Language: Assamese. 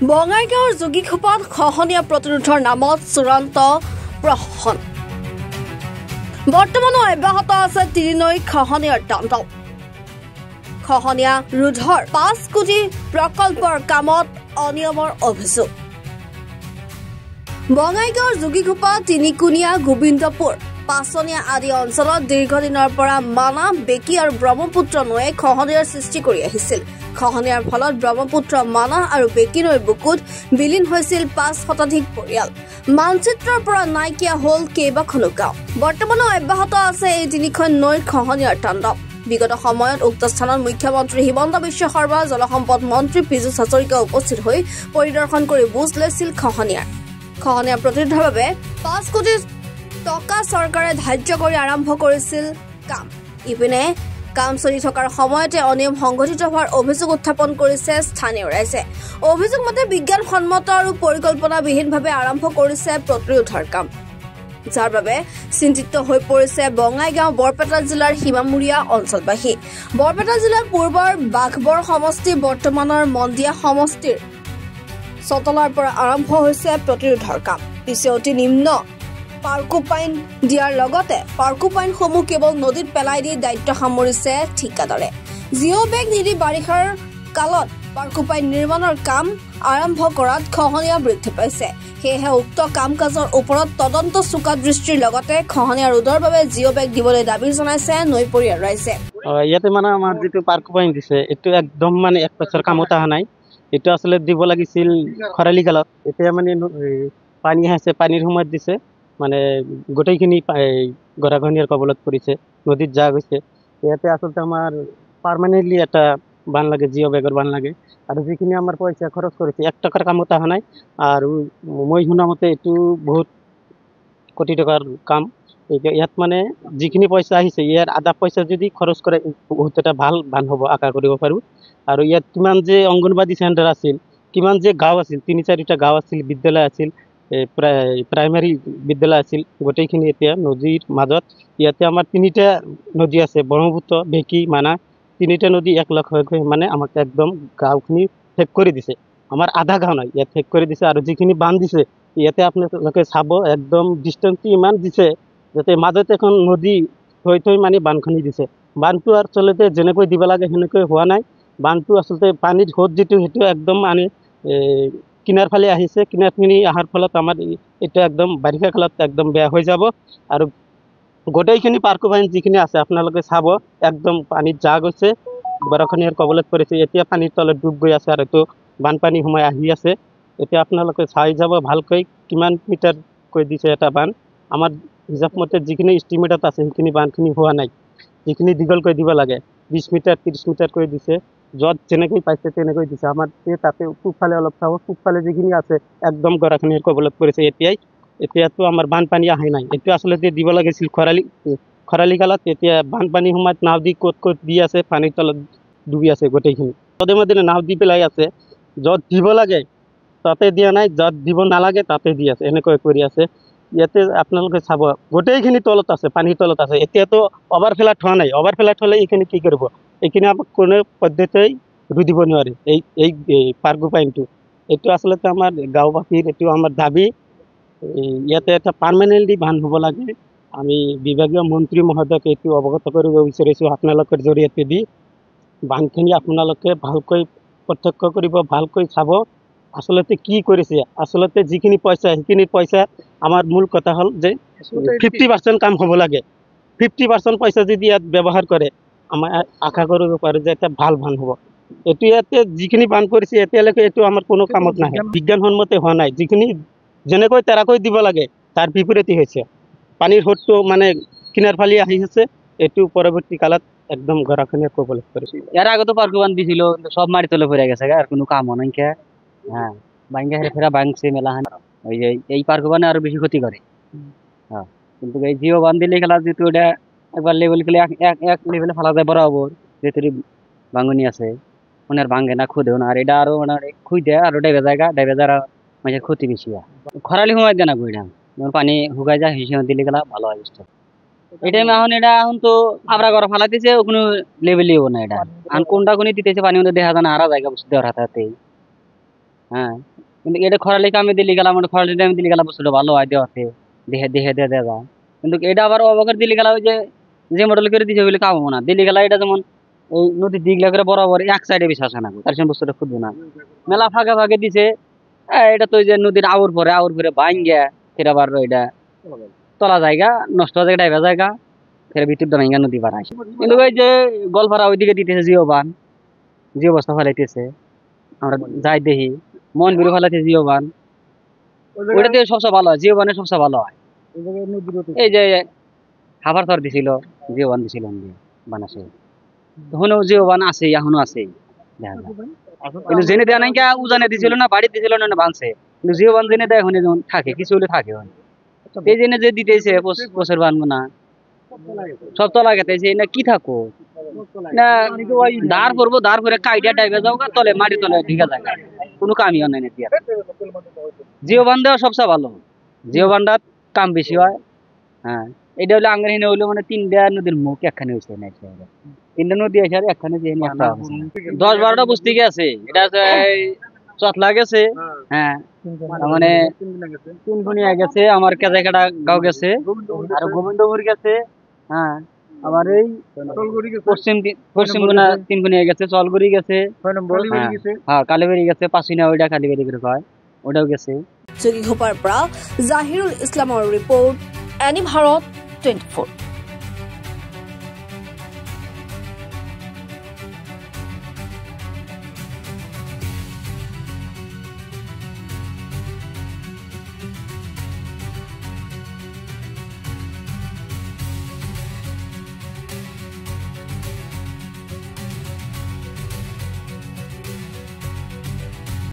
বঙাইগাঁৱৰ যোগীখোপাত খহনীয়া প্ৰতিৰোধৰ নামত চূড়ান্ত প্ৰহসন। বৰ্তমানো অব্যাহত আছে তিৰিনৈ খহনীয়াৰ তাণ্ডৱ। খহনীয়া ৰোধৰ ৫ কোটি প্ৰকল্পৰ কামত অনিয়মৰ অভিযোগ। বঙাইগাঁৱৰ যোগীখোপা, তিনিকুণীয়া, গোবিন্দপুৰ, পাচনীয়া আদি অঞ্চলত দীৰ্ঘদিনৰ পৰা মানা, বেকী আৰু ব্ৰহ্মপুত্ৰ নৈয়ে খহনীয়াৰ সৃষ্টি কৰি আহিছিল। খহনীয়াৰ ফলত ব্ৰহ্মপুত্ৰ, মানা আৰু বেকী নৈৰ বুকুত বিলীন হৈছিল ৫ শতাধিক পৰিয়াল। মানচিত্ৰৰ পৰা নাইকিয়া হ'ল কেইবাখনো গাঁও। বৰ্তমানো অব্যাহত আছে এই তিনিখন নৈৰ খহনীয়াৰ তাণ্ডৱ। বিগত সময়ত উক্ত স্থানত মুখ্যমন্ত্ৰী হিমন্ত বিশ্ব শৰ্মা, জলসম্পদ মন্ত্ৰী পীযুষ হাজৰিকা উপস্থিত হৈ পৰিদৰ্শন কৰি বুজ লৈছিল খহনীয়া প্ৰতিৰোধৰ বাবে ৫ কোটি টকা চৰকাৰে ধাৰ্য কৰি আৰম্ভ কৰিছিল কাম। ইপিনে কাম চলি থকাৰ সময়তে অনিয়ম সংঘটিত হোৱাৰ অভিযোগ উত্থাপন কৰিছে স্থানীয় ৰাইজে। অভিযোগ মতে বিজ্ঞানসন্মত আৰু পৰিকল্পনাবিহীনভাৱে আৰম্ভ কৰিছে প্ৰতিৰোধৰ কাম, যাৰ বাবে চিন্তিত হৈ পৰিছে বঙাইগাঁও বৰপেটা জিলাৰ সীমামূৰীয়া অঞ্চলবাসী। বৰপেটা জিলাৰ পূৰ্বৰ বাঘবৰ সমষ্টি, বৰ্তমানৰ মন্দিয়া সমষ্টিৰ চতলাৰ পৰা আৰম্ভ হৈছে প্ৰতিৰোধৰ কাম। পিছে অতি নিম্ন পাৰ্কোপাইন দিয়াৰ লগতে পাৰ্কোপাইনসমূহ কেৱল নদীত পেলাই দি দায়িত্ব সামৰিছে ঠিকাদাৰে। জিঅ' বেগ নিদি বাৰিষাৰ কালত পাৰ্কোপাইন নিৰ্মাণৰ কাম আৰম্ভ কৰাত খহনীয়া বৃদ্ধি পাইছে। সেয়েহে উক্ত কাম কাজৰ ওপৰত তদন্ত চোকা দৃষ্টিৰ লগতে খহনীয়া ৰোধৰ বাবে জিঅ' বেগ দিবলৈ দাবী জনাইছে নৈপৰীয়াৰ ৰাইজে। ইয়াতে মানে আমাৰ যিটো পাৰ্কোপাইন দিছে, এইটো একদম মানে ১ বছৰ কামত অহা নাই। এইটো আচলতে দিব লাগিছিল খৰালি কালত। এতিয়া মানে পানী আহিছে, পানীৰ সময়ত দিছে, মানে গোটেইখিনি গৰাখহনীয়াৰ কবলত পৰিছে, নদীত যা গৈছে। ইয়াতে আচলতে আমাৰ পাৰ্মানেণ্টলি এটা বান লাগে, জিঅ' বেগৰ বান লাগে। আৰু যিখিনি আমাৰ পইচা খৰচ কৰিছে ১ টকাৰ কামত অহা নাই। আৰু মই শুনা মতে এইটো বহুত কোটি টকাৰ কাম। ইয়াত মানে যিখিনি পইচা আহিছে, ইয়াৰ আধা পইচা যদি খৰচ কৰে বহুত এটা ভাল বান হ'ব আশা কৰিব পাৰোঁ। আৰু ইয়াত কিমান যে অংগনবাদী চেণ্টাৰ আছিল, কিমান যে গাঁও আছিল, ৩-৪টা গাঁও আছিল, বিদ্যালয় আছিল, প্ৰাইমাৰী বিদ্যালয় আছিল, গোটেইখিনি এতিয়া নদীৰ মাজত। ইয়াতে আমাৰ 3টা নদী আছে, ব্ৰহ্মপুত্ৰ, বেকী, মানা, 3টা নদী একলগ হৈ মানে আমাক একদম গাঁওখিনি শেষ কৰি দিছে। আমাৰ আধা গাঁও নাই, ইয়াত শেষ কৰি দিছে। আৰু যিখিনি বান্ধ দিছে, ইয়াতে আপোনালোকে চাব একদম ডিষ্টেঞ্চটো ইমান দিছে, যাতে মাজত এখন নদী থৈ মানে বান্ধখিনি দিছে। বান্ধটো আচলতে যেনেকৈ দিব লাগে সেনেকৈ হোৱা নাই। বান্ধটো আচলতে পানীৰ সোঁত যিটো, সেইটো একদম মানে কিনাৰ ফালে আহিছে। কিনাৰখিনি অহাৰ ফলত আমাৰ এতিয়া একদম বাৰিষা কালত একদম বেয়া হৈ যাব। আৰু গোটেইখিনি পাৰ্কোপাইন যিখিনি আছে আপোনালোকে চাব, একদম পানীত যা গৈছে, গৰাখহনীয়াৰ কবলত পৰিছে। এতিয়া পানীৰ তলত ডুব গৈ আছে আৰু এইটো বানপানী সোমাই আহি আছে। এতিয়া আপোনালোকে চাই যাব ভালকৈ কিমান মিটাৰ কৈ দিছে এটা বান। আমাৰ হিচাপ মতে যিখিনি ইষ্টিমেটত আছে সেইখিনি বানখিনি হোৱা নাই। যিখিনি দীঘলকৈ দিব লাগে 20 মিটাৰ 30 মিটাৰ কৰি দিছে। য'ত যেনেকৈ পাইছে তেনেকৈ দিছে। আমাৰ তাতে পূবফালে অলপ চাব, পূবফালে যিখিনি আছে একদম গৰাখহনীয়াৰ কবলত পৰিছে। এতিয়াতো আমাৰ বানপানী আহে নাই। এইটো আচলতে দিব লাগিছিল খৰালি কালত। এতিয়া বানপানীৰ সময়ত নাও দি ক'ত দি আছে, পানীৰ তলত ডুবি আছে গোটেইখিনি। মধ্যে নাও দি পেলাই আছে, য'ত দিব লাগে তাতে দিয়া নাই, য'ত দিব নালাগে তাতে দি আছে, এনেকৈ কৰি আছে। ইয়াতে আপোনালোকে চাব গোটেইখিনি তলত আছে, পানীৰ তলত আছে। এতিয়াতো অভাৰফ্লাড হোৱা নাই। অভাৰফ্লাড হ'লে এইখিনি কি কৰিব? এইখিনি আমাক কোনো পদ্ধতিৰে ৰুই দিব নোৱাৰে এই পাৰ্কোপাইনটো। এইটো আচলতে আমাৰ গাঁওবাসীৰ এইটো আমাৰ দাবী। ইয়াতে এটা পাৰ্মানেণ্টলি বান্ধ হ'ব লাগে। আমি বিভাগীয় মন্ত্ৰী মহোদয়ক এইটো অৱগত কৰিব বিচাৰিছোঁ আপোনালোকৰ জৰিয়তে দি। বান্ধখিনি আপোনালোকে ভালকৈ প্ৰত্যক্ষ কৰিব, ভালকৈ চাব আচলতে কি কৰিছে। আচলতে যিখিনি পইচা, সেইখিনি পইচা আমাৰ মূল কথা হ'ল যে 50% কাম হ'ব লাগে। 50% পইচা যদি ইয়াত ব্যৱহাৰ কৰে, আমাৰ আশা কৰিব পাৰোঁ যে এটা ভাল বান্ধ হ'ব। এইটো ইয়াতে যিখিনি বান্ধ কৰিছে এতিয়ালৈকে এইটো আমাৰ কোনো কামত নাহে, বিজ্ঞানসন্মত হোৱা নাই। যিখিনি যেনেকৈ তেৰাকৈ দিব লাগে তাৰ বিপৰীতে হৈছে। পানীৰ সোঁতটো মানে কিনাৰ ফালে আহি আছে। এইটো পৰৱৰ্তী কালত একদম গৰাখহনীয়াৰ কবলত পৰিছে। ইয়ার আগে তো পার্কোপান দিছিল, সব মাটি তলে পড়ে গেছে, আর কোনো কাম হয় নাই। হ্যাঁ, ভাঙ্গা ফেরা ভাঙছে মেলাহান। ওই যে এই পার্কোপানে আরো বেশি ক্ষতি করে। হ্যাঁ, কিন্তু এই জিও বান দিলে খেলা যেহেতু ওটা একবার লেভেল খেলে এক লেভেলে ফেলা যায় বরাবর, যেহেতু ভাঙনি আছে, ওনার ভাঙে না, খুদেও না। আর এটা আরো মানে খুঁই দেয়, আরো ডাইবে জায়গা, ডাইবে যারা মানে ক্ষতি বেশি হয়। খরালি সময় দেয় না গুইডা, যখন পানি শুকাই যায় সেই সময় দিলে খেলা ভালো হয়। এই টাইমে এখন তো আমরা ঘর ফালাইতেছে, কোনো লেভেলই হবো না। এটা এখন কোনটা কোনি দিতেছে পানি মধ্যে দেখা যায় না, আরা জায়গা বসে দেওয়ার হাতে। হ্যাঁ, কিন্তু এটা খরালি কামে দিলি গেলাম, খরালি টাইমে দিলি গেলাম বস্তুটা ভালো হয় দেওয়াতে দেহে দেহে দেওয়া দেওয়া যায়। কিন্তু এটা আবার অবকার দিলি গেলা ওই যে মডেল করে দিছে ওইগুলো কামাবো না, দিলি গেলা এটা যেমন এই নদীর দিকলা করে বরাবর এক সাইডে বেশি আসে না, তার সঙ্গে বস্তুটা খুঁজবো না, মেলা ফাঁকে ফাঁকে দিছে। এটা তো ওই যে নদীর আউর পরে ভাঙ্গা ফের আবার এটা তলা জায়গা নষ্ট হয়ে যায়, ডাইভা জায়গা ফের ভিতর ভাঙ্গা নদী পার আসে। কিন্তু ওই যে গলপাড়া ওইদিকে দিতেছে জিও বান, জিও বস্তা ফেলাইতেছে, আমরা যাই দেখি মন বিরু ফেলাইতেছে জিও বান, ওইটাতে সবচেয়ে ভালো হয়, জিও বানে সবচেয়ে ভালো হয়। এই যে হাফার থর দিছিল, জিও বান দিছিল বানাসে, তখনও জিও বান আছে, এখনো আছে দেখা যায়। কিন্তু জেনে দেয় নাই উজানে দিছিল না, বাড়ি দিছিল না, বানছে, কিন্তু জিও বান জেনে দেয় এখন যেমন থাকে, কিছু হলে থাকে। এই জেনে যে দিতেছে বছর বানবো না, সব তো লাগাতেছে না, কি থাকো না দাঁড় করবো, দাঁড় করে কাইডিয়া ডাইবে যাও তলে, মাটি তলে ঢিকা যায়, কোনো কামিও নাই না। জিও বান দেওয়া সবচেয়ে ভালো, জিও বান্ডার কাম বেশি হয়। হ্যাঁ, এটা হলো আঙ্গার হিনে হইলো মানে 3টা নদীর মুখ একখানে হয়েছে না, 3টা নদী আছে আর একখানে যে 10-12টা বস্তি আছে। এটা চতলা গেছে, হ্যাঁ মানে 3 গেছে, আমার কেজাইকাটা গাঁও গেছে, আর গোবিন্দপুর গেছে, হ্যাঁ আবার এই পশ্চিম গুনা 3 গেছে, চলগুড়ি গেছে, হ্যাঁ কালীবাড়ি গেছে, পাঁচিনা ওইটা কালীবাড়ি করে কয়, ওটাও গেছে। যোগীঘোপাৰ পৰা জাহিৰুল ইছলামৰ ৰিপৰ্ট, এনি ভাৰত 24।